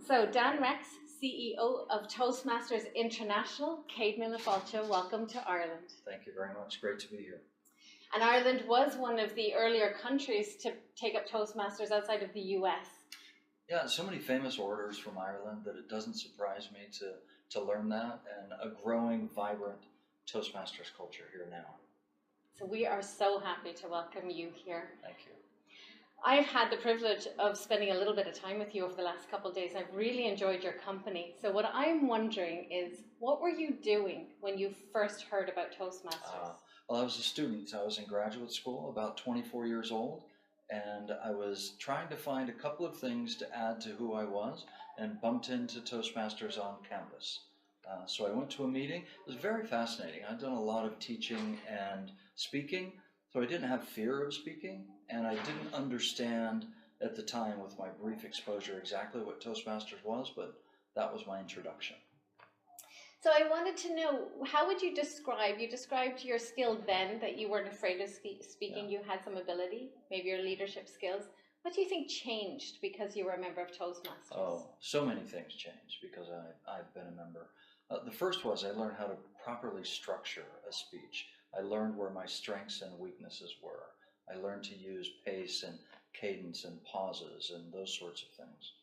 So Dan Rex, CEO of Toastmasters International, Céad Míle Fáilte, welcome to Ireland. Thank you very much. Great to be here. And Ireland was one of the earlier countries to take up Toastmasters outside of the US. Yeah, so many famous orators from Ireland that it doesn't surprise me to learn that, and a growing, vibrant Toastmasters culture here now. So we are so happy to welcome you here. Thank you. I've had the privilege of spending a little bit of time with you over the last couple of days. I've really enjoyed your company. So what I'm wondering is, what were you doing when you first heard about Toastmasters? Well, I was a student. I was in graduate school, about 24 years old, and I was trying to find a couple of things to add to who I was, and bumped into Toastmasters on campus. So I went to a meeting. It was very fascinating. I'd done a lot of teaching and speaking, so I didn't have fear of speaking, and I didn't understand at the time with my brief exposure exactly what Toastmasters was, but that was my introduction. So I wanted to know, how would you described your skill then, that you weren't afraid of speaking, you had some ability, maybe your leadership skills. What do you think changed because you were a member of Toastmasters? Oh, so many things changed because I've been a member. The first was I learned how to properly structure a speech. I learned where my strengths and weaknesses were. I learned to use pace and cadence and pauses and those sorts of things.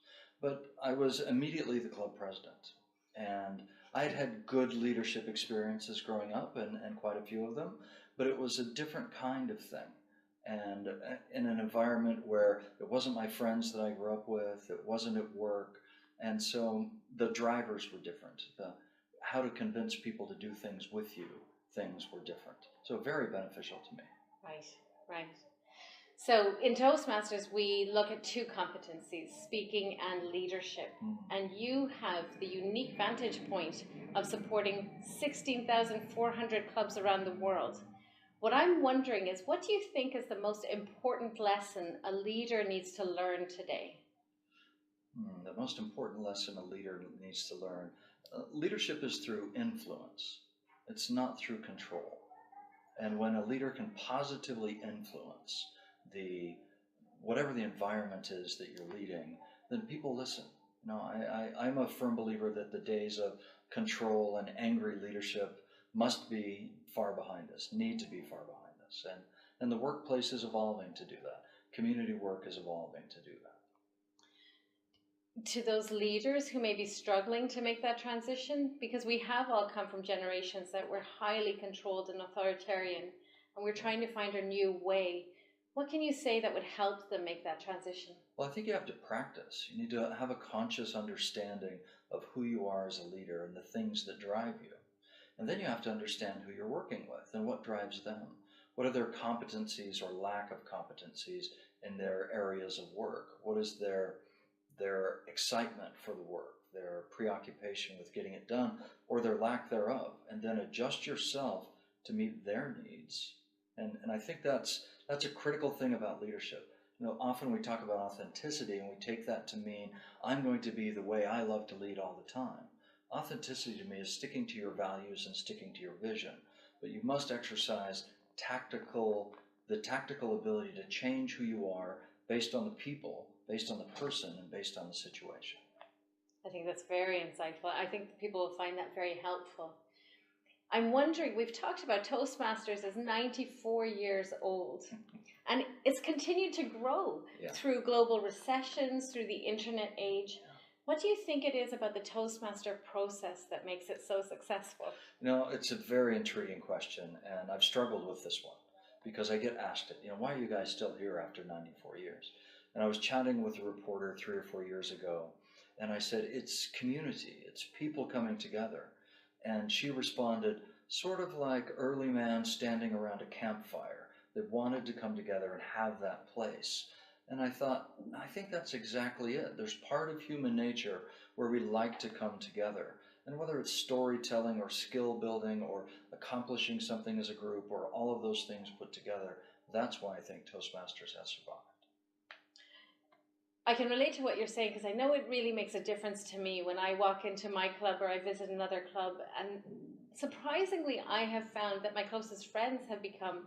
But I was immediately the club president, and I had had good leadership experiences growing up, and quite a few of them, but it was a different kind of thing. And in an environment where it wasn't my friends that I grew up with, it wasn't at work, and so the drivers were different. How to convince people to do things with you, things were different. So very beneficial to me. Right, right. So in Toastmasters, we look at two competencies, speaking and leadership. And you have the unique vantage point of supporting 16,400 clubs around the world. What I'm wondering is, what do you think is the most important lesson a leader needs to learn today? The most important lesson a leader needs to learn. Leadership is through influence. It's not through control. And when a leader can positively influence whatever the environment is that you're leading, then people listen. I'm a firm believer that the days of control and angry leadership must be far behind us, need to be far behind us. And the workplace is evolving to do that. Community work is evolving to do that. To those leaders who may be struggling to make that transition, because we have all come from generations that were highly controlled and authoritarian, and we're trying to find a new way. What can you say that would help them make that transition? Well, I think you have to practice. You need to have a conscious understanding of who you are as a leader and the things that drive you. And then you have to understand who you're working with and what drives them. What are their competencies or lack of competencies in their areas of work? What is their excitement for the work, their preoccupation with getting it done, or their lack thereof? And then adjust yourself to meet their needs. And I think that's a critical thing about leadership. Often we talk about authenticity and we take that to mean I'm going to be the way I love to lead all the time. Authenticity to me is sticking to your values and sticking to your vision. But you must exercise the tactical ability to change who you are based on the people, based on the person, and based on the situation. I think that's very insightful. I think people will find that very helpful. I'm wondering, we've talked about Toastmasters as 94 years old, and it's continued to grow through global recessions, through the internet age. What do you think it is about the Toastmaster process that makes it so successful? It's a very intriguing question, and I've struggled with this one because I get asked it, why are you guys still here after 94 years? And I was chatting with a reporter 3 or 4 years ago, and I said, it's community, it's people coming together. And she responded, sort of like early man standing around a campfire that wanted to come together and have that place. And I thought, I think that's exactly it. There's part of human nature where we like to come together. And whether it's storytelling or skill building or accomplishing something as a group or all of those things put together, that's why I think Toastmasters has survived. I can relate to what you're saying because I know it really makes a difference to me when I walk into my club or I visit another club. And surprisingly, I have found that my closest friends have become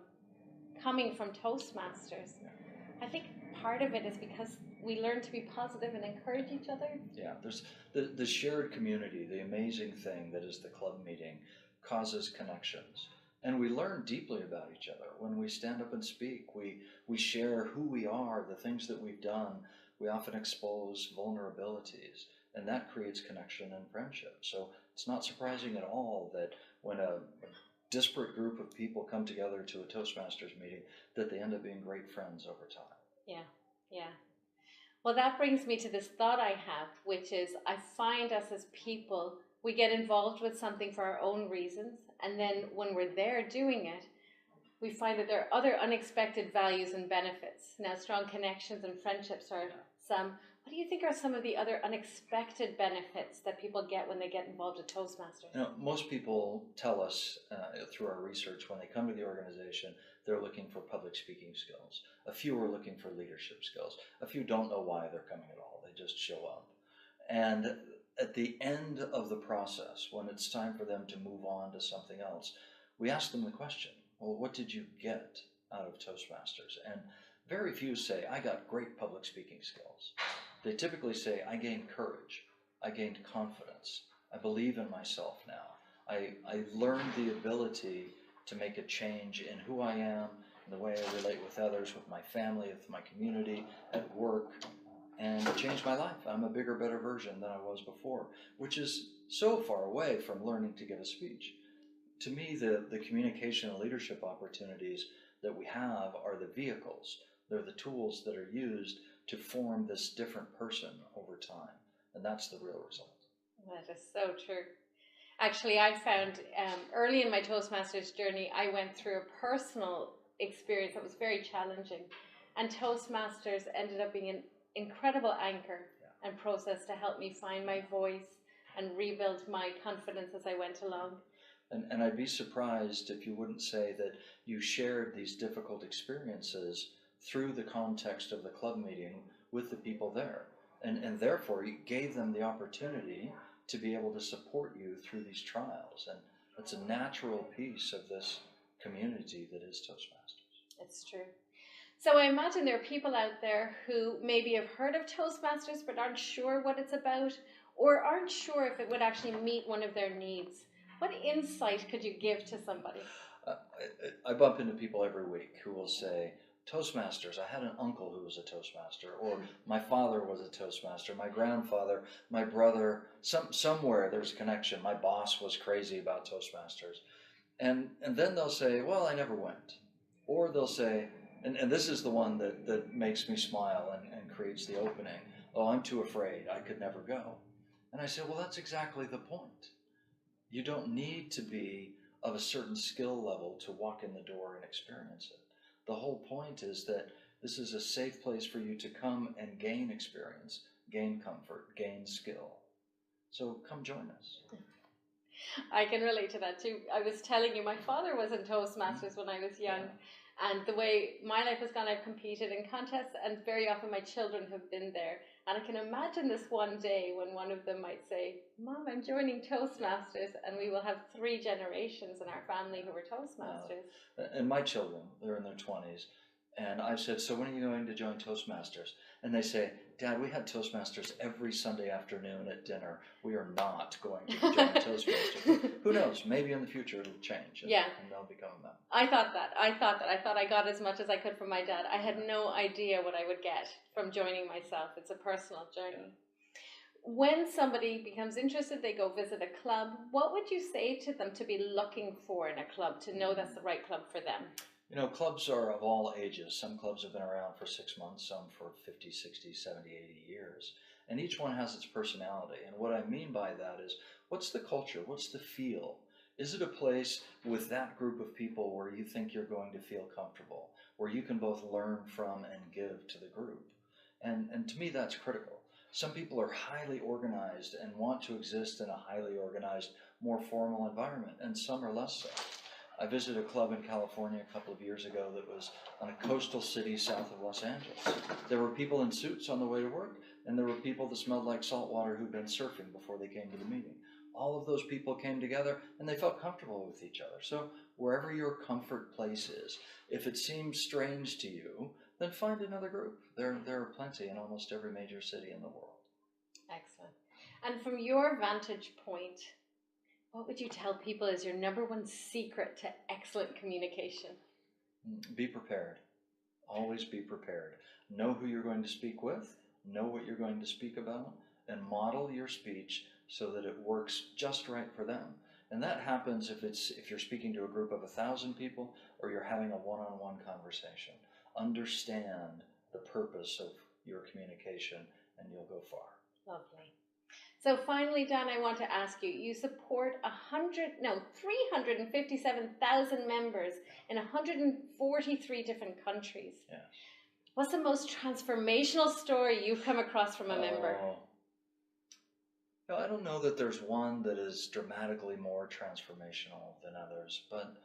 coming from Toastmasters. I think part of it is because we learn to be positive and encourage each other. Yeah, there's the shared community, the amazing thing that is the club meeting, causes connections. And we learn deeply about each other. When we stand up and speak, we share who we are, the things that we've done. We often expose vulnerabilities, and that creates connection and friendship. So it's not surprising at all that when a disparate group of people come together to a Toastmasters meeting, that they end up being great friends over time. Yeah, yeah. Well, that brings me to this thought I have, which is I find us as people, we get involved with something for our own reasons, and then when we're there doing it, we find that there are other unexpected values and benefits. Now, strong connections and friendships are some. What do you think are some of the other unexpected benefits that people get when they get involved with Toastmasters? You know, most people tell us through our research when they come to the organization, they're looking for public speaking skills. A few are looking for leadership skills. A few don't know why they're coming at all. They just show up. And at the end of the process, when it's time for them to move on to something else, we ask them the question, well, what did you get out of Toastmasters? And very few say, I got great public speaking skills. They typically say, I gained courage. I gained confidence. I believe in myself now. I learned the ability to make a change in who I am, in the way I relate with others, with my family, with my community, at work, and it changed my life. I'm a bigger, better version than I was before, which is so far away from learning to give a speech. To me, the communication and leadership opportunities that we have are the vehicles. They're the tools that are used to form this different person over time, and that's the real result. That is so true. Actually, I found early in my Toastmasters journey, I went through a personal experience that was very challenging, and Toastmasters ended up being an incredible anchor and process to help me find my voice and rebuild my confidence as I went along. And I'd be surprised if you wouldn't say that you shared these difficult experiences through the context of the club meeting with the people there. And therefore, you gave them the opportunity to be able to support you through these trials. And it's a natural piece of this community that is Toastmasters. It's true. So I imagine there are people out there who maybe have heard of Toastmasters but aren't sure what it's about, or aren't sure if it would actually meet one of their needs. What insight could you give to somebody? I bump into people every week who will say, Toastmasters, I had an uncle who was a Toastmaster, or my father was a Toastmaster, my grandfather, my brother, somewhere there's a connection. My boss was crazy about Toastmasters. And then they'll say, well, I never went. Or they'll say, and this is the one that makes me smile and creates the opening, oh, I'm too afraid, I could never go. And I say, well, that's exactly the point. You don't need to be of a certain skill level to walk in the door and experience it. The whole point is that this is a safe place for you to come and gain experience, gain comfort, gain skill. So come join us. I can relate to that too. I was telling you, my father was in Toastmasters when I was young. And the way my life has gone, I've competed in contests, and very often my children have been there. And I can imagine this one day when one of them might say, Mom, I'm joining Toastmasters, and we will have 3 generations in our family who were Toastmasters. And my children, they're in their 20s, and I've said, so when are you going to join Toastmasters? And they say, Dad, we had Toastmasters every Sunday afternoon at dinner. We are not going to join Toastmasters. Who knows? Maybe in the future it'll change, and they'll become a member. I thought I got as much as I could from my dad. I had no idea what I would get from joining myself. It's a personal journey. When somebody becomes interested, they go visit a club. What would you say to them to be looking for in a club to know that's the right club for them? You know, clubs are of all ages. Some clubs have been around for 6 months, some for 50, 60, 70, 80 years. And each one has its personality. And what I mean by that is, what's the culture? What's the feel? Is it a place with that group of people where you think you're going to feel comfortable, where you can both learn from and give to the group? And to me, that's critical. Some people are highly organized and want to exist in a highly organized, more formal environment, and some are less so. I visited a club in California a couple of years ago that was on a coastal city south of Los Angeles. There were people in suits on the way to work, and there were people that smelled like salt water who'd been surfing before they came to the meeting. All of those people came together, and they felt comfortable with each other. So wherever your comfort place is, if it seems strange to you then find another group. There are plenty in almost every major city in the world. Excellent. And from your vantage point, what would you tell people is your number one secret to excellent communication? Be prepared. Always be prepared. Know who you're going to speak with, know what you're going to speak about, and model your speech so that it works just right for them. And that happens if you're speaking to a group of 1,000 people or you're having a one-on-one conversation. Understand the purpose of your communication and you'll go far. Lovely. So finally, Dan, I want to ask you, you support 357,000 members in 143 different countries. Yeah. What's the most transformational story you've come across from a member? No, I don't know that there's one that is dramatically more transformational than others, but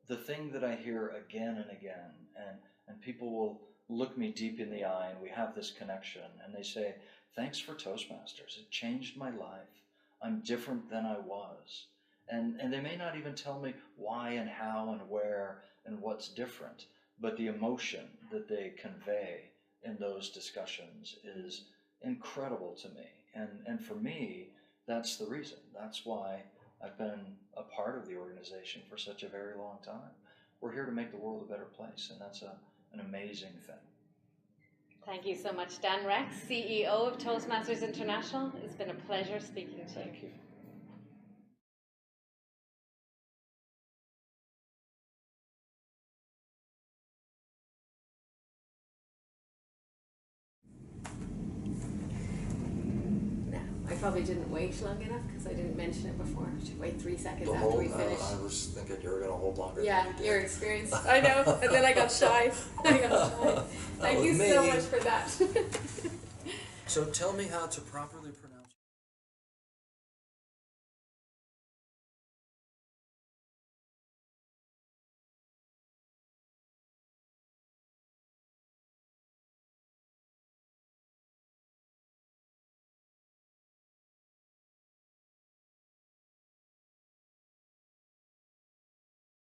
the thing that I hear again and again, and people will look me deep in the eye, and we have this connection, and they say, thanks for Toastmasters. It changed my life. I'm different than I was. And they may not even tell me why and how and where and what's different, but the emotion that they convey in those discussions is incredible to me. And for me, that's the reason. That's why I've been a part of the organization for such a very long time. We're here to make the world a better place, and that's an amazing thing. Thank you so much, Dan Rex, CEO of Toastmasters International. It's been a pleasure speaking to you. Thank you. I probably didn't wait long enough because I didn't mention it before. I should wait 3 seconds after we finish. I was thinking you were going to hold longer Yeah, than you did. your experience. I know, and then I got shy. Thank you so much for that. So tell me how to properly